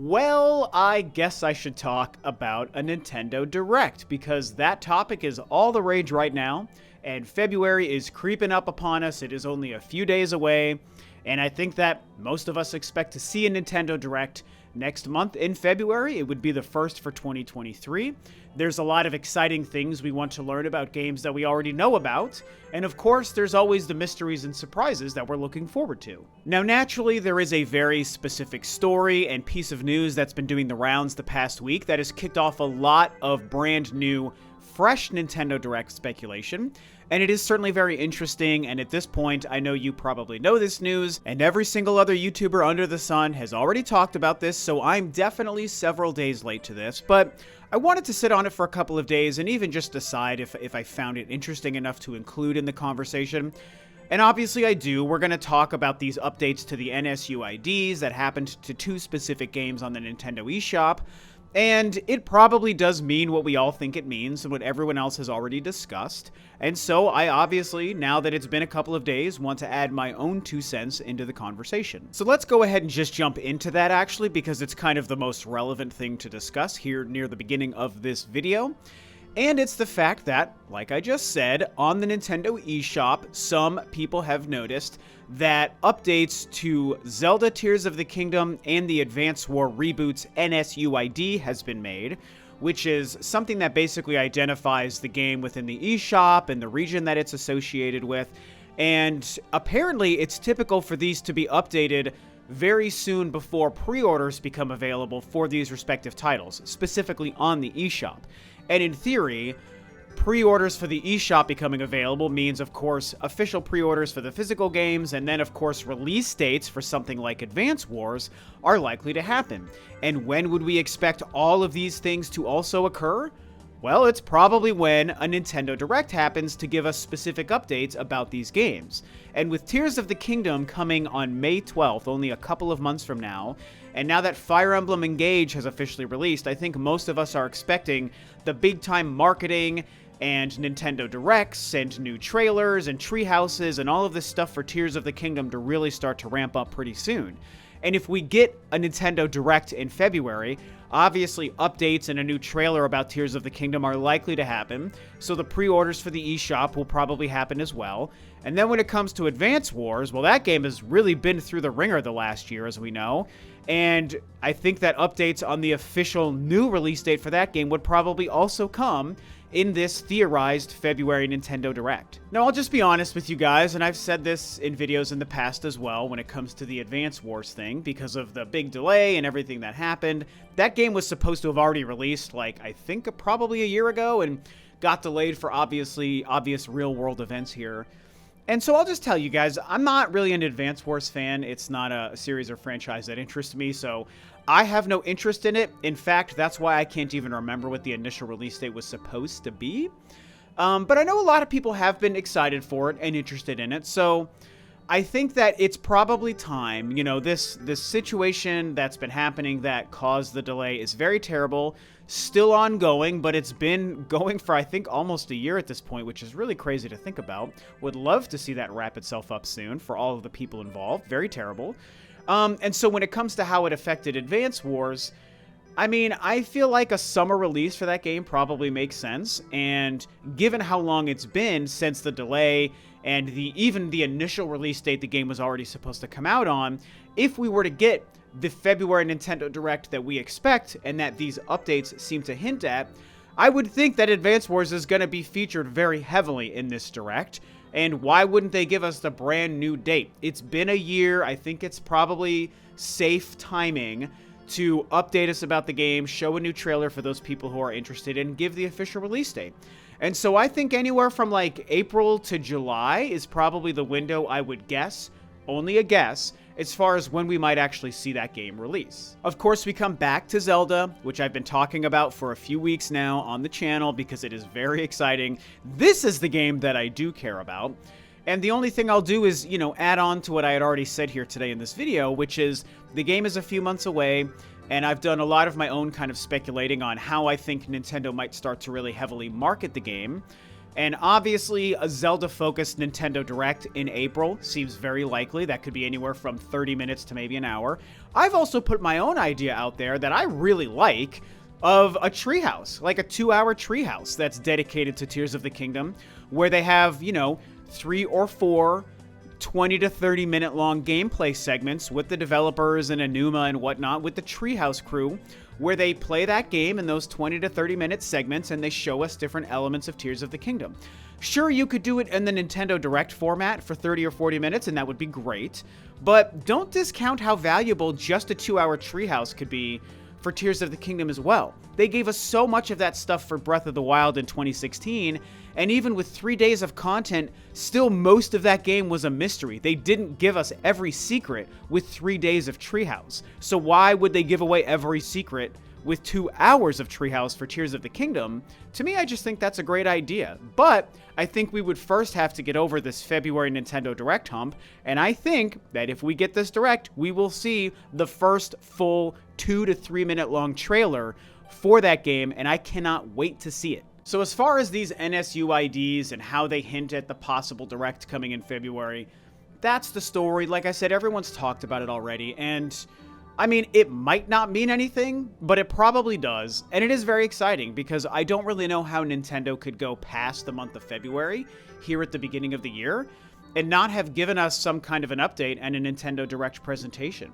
Well, I guess I should talk about a Nintendo Direct, because that topic is all the rage right now, and February is creeping up upon us. It is only a few days away, and I think that most of us expect to see a Nintendo Direct next month in February. It would be the first for 2023. There's a lot of exciting things we want to learn about games that we already know about, and of course, there's always the mysteries and surprises that we're looking forward to. Now, naturally, there is a very specific story and piece of news that's been doing the rounds the past week that has kicked off a lot of brand new, fresh Nintendo Direct speculation, and it is certainly very interesting, and at this point, I know you probably know this news, and every single other YouTuber under the sun has already talked about this, so I'm definitely several days late to this, but I wanted to sit on it for a couple of days and even just decide if I found it interesting enough to include in the conversation. And obviously I do. We're going to talk about these updates to the NSU IDs that happened to two specific games on the Nintendo eShop. And it probably does mean what we all think it means and what everyone else has already discussed. And so I obviously, now that it's been a couple of days, want to add my own 2 cents into the conversation. So let's go ahead and just jump into that actually, because it's kind of the most relevant thing to discuss here near the beginning of this video. And it's the fact that, like I just said, on the Nintendo eShop, some people have noticed that updates to Zelda Tears of the Kingdom and the Advance War Reboot's NSU ID has been made, which is something that basically identifies the game within the eShop and the region that it's associated with. And apparently, it's typical for these to be updated very soon before pre-orders become available for these respective titles, specifically on the eShop. And in theory, pre-orders for the eShop becoming available means, of course, official pre-orders for the physical games, and then, of course, release dates for something like Advance Wars are likely to happen. And when would we expect all of these things to also occur? Well, it's probably when a Nintendo Direct happens to give us specific updates about these games. And with Tears of the Kingdom coming on May 12th, only a couple of months from now, and now that Fire Emblem Engage has officially released, I think most of us are expecting the big-time marketing and Nintendo Directs and new trailers and treehouses and all of this stuff for Tears of the Kingdom to really start to ramp up pretty soon. And if we get a Nintendo Direct in February, obviously updates and a new trailer about Tears of the Kingdom are likely to happen, so the pre-orders for the eShop will probably happen as well. And then when it comes to Advance Wars, well, that game has really been through the ringer the last year, as we know, and I think that updates on the official new release date for that game would probably also come in this theorized February Nintendo Direct. Now, I'll just be honest with you guys, and I've said this in videos in the past as well when it comes to the Advance Wars thing, because of the big delay and everything that happened. That game was supposed to have already released, like, I think probably a year ago, and got delayed for obvious real-world events here. And so I'll just tell you guys, I'm not really an Advance Wars fan. It's not a series or franchise that interests me, so I have no interest in it. In fact, that's why I can't even remember what the initial release date was supposed to be. But I know a lot of people have been excited for it and interested in it, so I think that it's probably time. You know, this situation that's been happening that caused the delay is very terrible, still ongoing, but it's been going for, I think, almost a year at this point, which is really crazy to think about. Would love to see that wrap itself up soon for all of the people involved. Very terrible. And so when it comes to how it affected Advance Wars, I mean, I feel like a summer release for that game probably makes sense, and given how long it's been since the delay and even the initial release date the game was already supposed to come out on, if we were to get the February Nintendo Direct that we expect and that these updates seem to hint at, I would think that Advance Wars is going to be featured very heavily in this Direct. And why wouldn't they give us the brand new date? It's been a year. I think it's probably safe timing to update us about the game, show a new trailer for those people who are interested, and give the official release date. And so I think anywhere from like April to July is probably the window I would guess, only a guess, as far as when we might actually see that game release. Of course, we come back to Zelda, which I've been talking about for a few weeks now on the channel because it is very exciting. This is the game that I do care about. And the only thing I'll do is, you know, add on to what I had already said here today in this video, which is the game is a few months away, and I've done a lot of my own kind of speculating on how I think Nintendo might start to really heavily market the game. And obviously, a Zelda-focused Nintendo Direct in April seems very likely. That could be anywhere from 30 minutes to maybe an hour. I've also put my own idea out there that I really like of a treehouse, like a 2-hour treehouse that's dedicated to Tears of the Kingdom, where they have, 3 or 4 20 to 30 minute long gameplay segments with the developers and Enuma and whatnot, with the treehouse crew, where they play that game in those 20 to 30 minute segments and they show us different elements of Tears of the Kingdom. Sure, you could do it in the Nintendo Direct format for 30 or 40 minutes and that would be great, but don't discount how valuable just a 2-hour treehouse could be for Tears of the Kingdom as well. They gave us so much of that stuff for Breath of the Wild in 2016, and even with 3 days of content, still most of that game was a mystery. They didn't give us every secret with 3 days of Treehouse. So why would they give away every secret with 2 hours of Treehouse for Tears of the Kingdom? To me, I just think that's a great idea. But I think we would first have to get over this February Nintendo Direct hump, and I think that if we get this Direct, we will see the first full 2 to 3 minute long trailer for that game, and I cannot wait to see it. So as far as these NSU IDs and how they hint at the possible Direct coming in February, that's the story. Like I said, everyone's talked about it already, and I mean, it might not mean anything, but it probably does, and it is very exciting because I don't really know how Nintendo could go past the month of February here at the beginning of the year and not have given us some kind of an update and a Nintendo Direct presentation.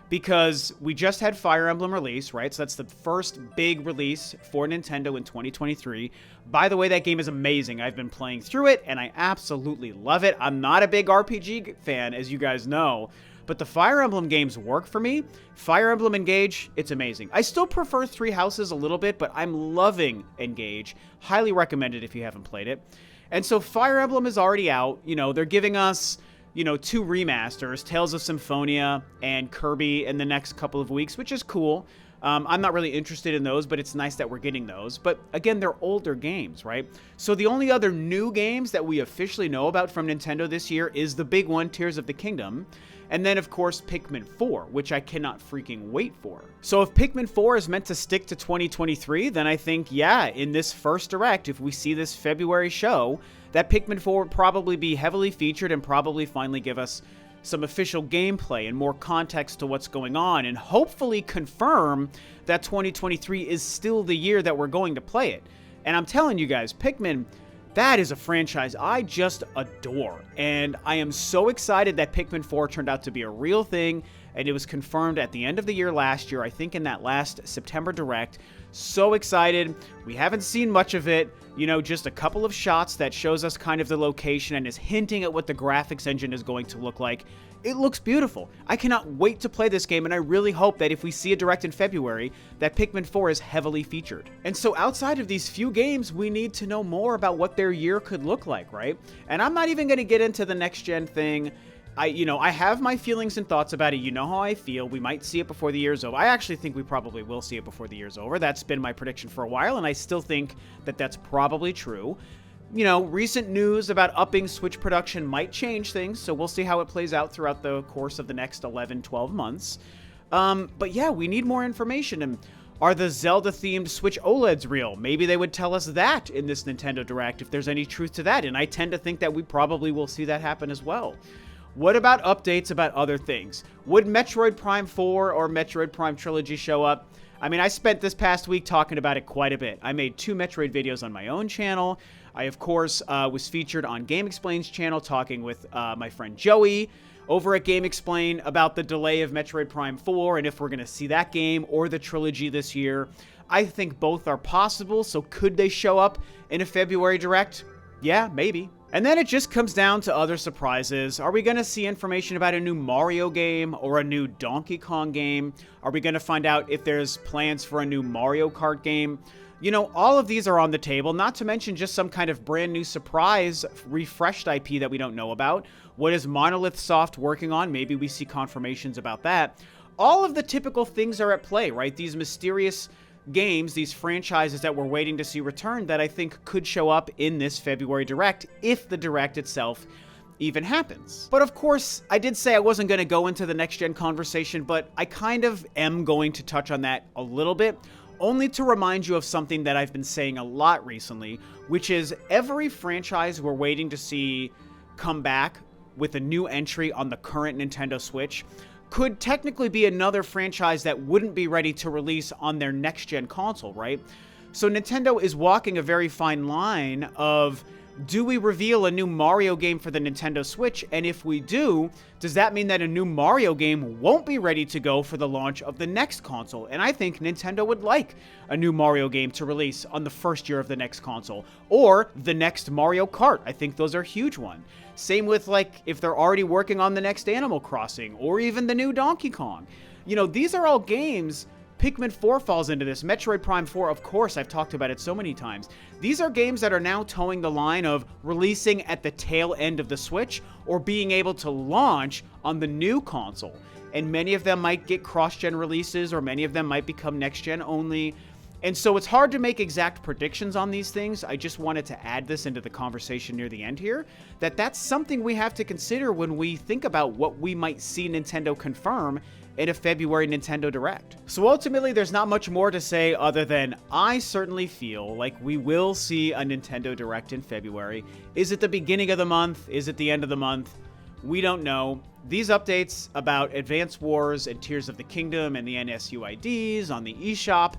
Because we just had Fire Emblem release, right? So that's the first big release for Nintendo in 2023. By the way, that game is amazing. I've been playing through it, and I absolutely love it. I'm not a big RPG fan, as you guys know, but the Fire Emblem games work for me. Fire Emblem Engage, it's amazing. I still prefer Three Houses a little bit, but I'm loving Engage. Highly recommend it if you haven't played it. And so Fire Emblem is already out. They're giving us 2 remasters, Tales of Symphonia and Kirby, in the next couple of weeks, which is cool. I'm not really interested in those, but it's nice that we're getting those. But again, they're older games, right? So the only other new games that we officially know about from Nintendo this year is the big one, Tears of the Kingdom. And then, of course, Pikmin 4, which I cannot freaking wait for. So if Pikmin 4 is meant to stick to 2023, then I think, yeah, in this first Direct, if we see this February show, that Pikmin 4 would probably be heavily featured and probably finally give us some official gameplay and more context to what's going on, and hopefully confirm that 2023 is still the year that we're going to play it. And I'm telling you guys, Pikmin, that is a franchise I just adore, and I am so excited that Pikmin 4 turned out to be a real thing, and it was confirmed at the end of the year last year, I think in that last September Direct. So excited. We haven't seen much of it, just a couple of shots that shows us kind of the location and is hinting at what the graphics engine is going to look like. It looks beautiful. I cannot wait to play this game, and I really hope that if we see a Direct in February, that Pikmin 4 is heavily featured. And so outside of these few games, we need to know more about what their year could look like, right? And I'm not even going to get into the next-gen thing. I have my feelings and thoughts about it. You know how I feel. We might see it before the year's over. I actually think we probably will see it before the year's over. That's been my prediction for a while, and I still think that that's probably true. Recent news about upping Switch production might change things, so we'll see how it plays out throughout the course of the next 11, 12 months. But yeah, we need more information. And are the Zelda-themed Switch OLEDs real? Maybe they would tell us that in this Nintendo Direct, if there's any truth to that, and I tend to think that we probably will see that happen as well. What about updates about other things? Would Metroid Prime 4 or Metroid Prime Trilogy show up? I mean, I spent this past week talking about it quite a bit. I made 2 Metroid videos on my own channel. I, of course, was featured on Game Explain's channel talking with my friend Joey over at Game Explain about the delay of Metroid Prime 4 and if we're going to see that game or the trilogy this year. I think both are possible, so could they show up in a February Direct? Yeah, maybe. And then it just comes down to other surprises. Are we going to see information about a new Mario game or a new Donkey Kong game? Are we going to find out if there's plans for a new Mario Kart game? All of these are on the table, not to mention just some kind of brand new surprise, refreshed IP that we don't know about. What is Monolith Soft working on? Maybe we see confirmations about that. All of the typical things are at play, right? These mysterious games, these franchises that we're waiting to see return that I think could show up in this February Direct, if the Direct itself even happens. But of course, I did say I wasn't going to go into the next-gen conversation, but I kind of am going to touch on that a little bit. only to remind you of something that I've been saying a lot recently, which is every franchise we're waiting to see come back with a new entry on the current Nintendo Switch could technically be another franchise that wouldn't be ready to release on their next-gen console, right? So Nintendo is walking a very fine line of, do we reveal a new Mario game for the Nintendo Switch? And if we do, does that mean that a new Mario game won't be ready to go for the launch of the next console? And I think Nintendo would like a new Mario game to release on the first year of the next console. Or the next Mario Kart. I think those are huge ones. Same with, like, if they're already working on the next Animal Crossing, or even the new Donkey Kong. You know, these are all games. Pikmin 4 falls into this. Metroid Prime 4, of course, I've talked about it so many times. These are games that are now towing the line of releasing at the tail end of the Switch or being able to launch on the new console. And many of them might get cross-gen releases, or many of them might become next-gen only. And so it's hard to make exact predictions on these things. I just wanted to add this into the conversation near the end here, that's something we have to consider when we think about what we might see Nintendo confirm in a February Nintendo Direct. So ultimately, there's not much more to say other than I certainly feel like we will see a Nintendo Direct in February. Is it the beginning of the month? Is it the end of the month? We don't know. These updates about Advance Wars and Tears of the Kingdom and the NSU IDs on the eShop,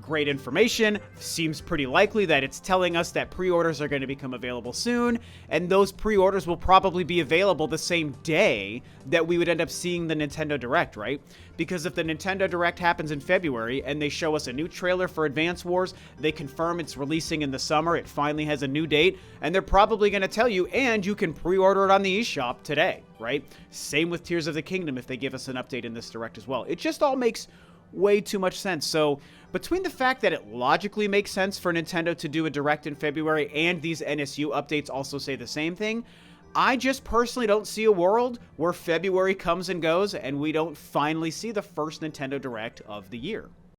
great information. Seems pretty likely that it's telling us that pre-orders are going to become available soon, and those pre-orders will probably be available the same day that we would end up seeing the Nintendo Direct, right? Because if the Nintendo Direct happens in February and they show us a new trailer for Advance Wars, they confirm it's releasing in the summer, it finally has a new date, and they're probably going to tell you, and you can pre-order it on the eShop today, right? Same with Tears of the Kingdom if they give us an update in this Direct as well. It just all makes way too much sense. So between the fact that it logically makes sense for Nintendo to do a Direct in February and these NSU updates also say the same thing, I just personally don't see a world where February comes and goes and we don't finally see the first Nintendo Direct of the year.